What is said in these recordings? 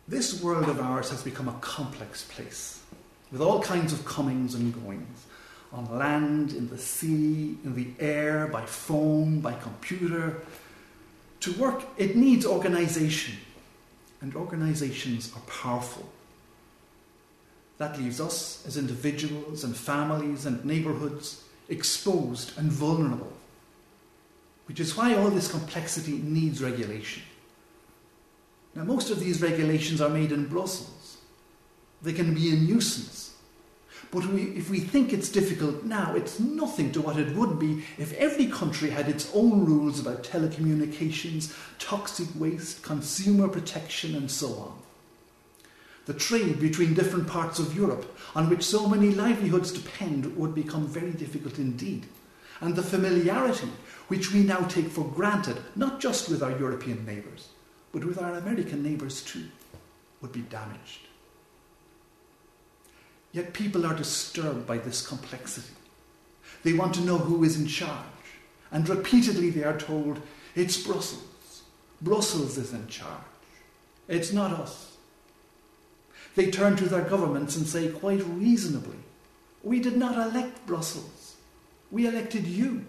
This world of ours has become a complex place, with all kinds of comings and goings, on land, in the sea, in the air, by phone, by computer. To work, it needs organisation, and organisations are powerful. That leaves us, as individuals and families and neighbourhoods, exposed and vulnerable, which is why all this complexity needs regulation. Now, most of these regulations are made in Brussels. They can be a nuisance. But if we think it's difficult now, it's nothing to what it would be if every country had its own rules about telecommunications, toxic waste, consumer protection, and so on. The trade between different parts of Europe, on which so many livelihoods depend, would become very difficult indeed. And the familiarity, which we now take for granted, not just with our European neighbours, but with our American neighbours too, would be damaged. Yet people are disturbed by this complexity. They want to know who is in charge, and repeatedly they are told, it's Brussels. Brussels is in charge. It's not us. They turn to their governments and say quite reasonably, we did not elect Brussels. We elected you.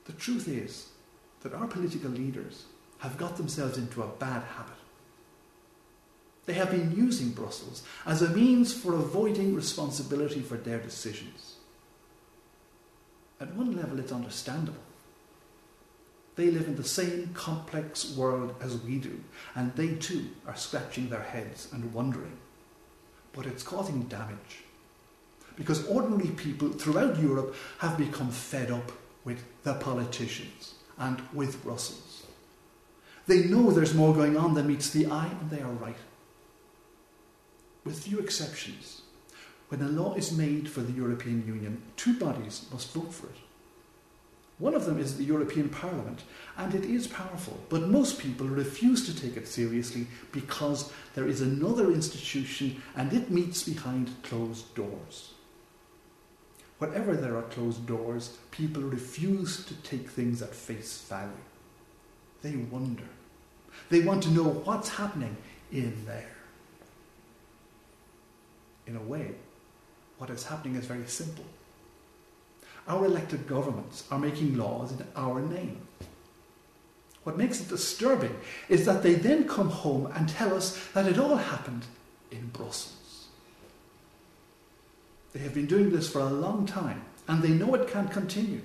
The truth is that our political leaders have got themselves into a bad habit. They have been using Brussels as a means for avoiding responsibility for their decisions. At one level, it's understandable. They live in the same complex world as we do, and they too are scratching their heads and wondering. But it's causing damage, because ordinary people throughout Europe have become fed up with the politicians and with Brussels. They know there's more going on than meets the eye, and they are right. With few exceptions, when a law is made for the European Union, two bodies must vote for it. One of them is the European Parliament, and it is powerful, but most people refuse to take it seriously because there is another institution and it meets behind closed doors. Wherever there are closed doors, people refuse to take things at face value. They wonder. They want to know what's happening in there. In a way, what is happening is very simple. Our elected governments are making laws in our name. What makes it disturbing is that they then come home and tell us that it all happened in Brussels. They have been doing this for a long time, and they know it can't continue.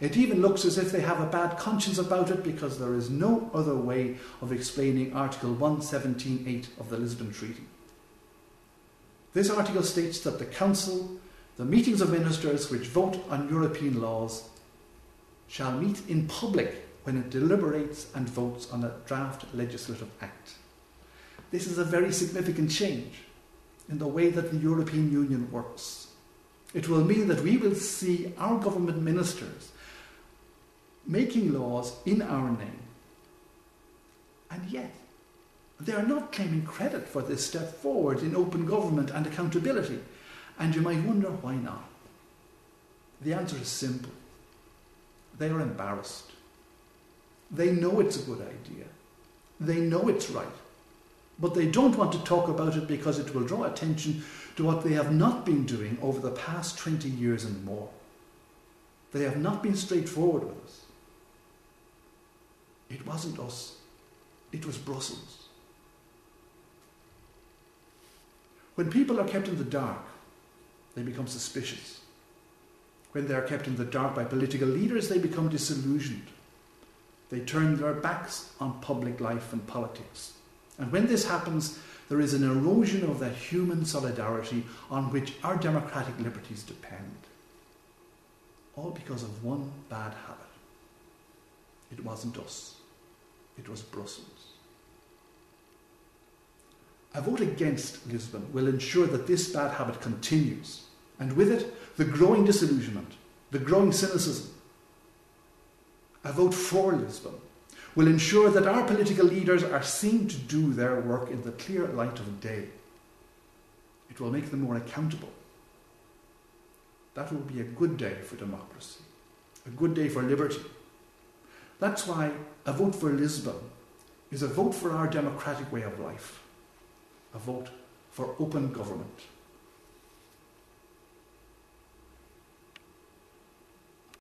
It even looks as if they have a bad conscience about it, because there is no other way of explaining Article 117.8 of the Lisbon Treaty. This article states that the Council, the meetings of ministers which vote on European laws, shall meet in public when it deliberates and votes on a draft legislative act. This is a very significant change in the way that the European Union works. It will mean that we will see our government ministers making laws in our name, and yet they are not claiming credit for this step forward in open government and accountability. And you might wonder why not. The answer is simple. They are embarrassed. They know it's a good idea. They know it's right. But they don't want to talk about it because it will draw attention to what they have not been doing over the past 20 years and more. They have not been straightforward with us. It wasn't us. It was Brussels. When people are kept in the dark, they become suspicious. When they are kept in the dark by political leaders, they become disillusioned. They turn their backs on public life and politics. And when this happens, there is an erosion of that human solidarity on which our democratic liberties depend. All because of one bad habit. It wasn't us. It was Brussels. A vote against Lisbon will ensure that this bad habit continues, and with it, the growing disillusionment, the growing cynicism. A vote for Lisbon will ensure that our political leaders are seen to do their work in the clear light of day. It will make them more accountable. That will be a good day for democracy, a good day for liberty. That's why a vote for Lisbon is a vote for our democratic way of life, a vote for open government.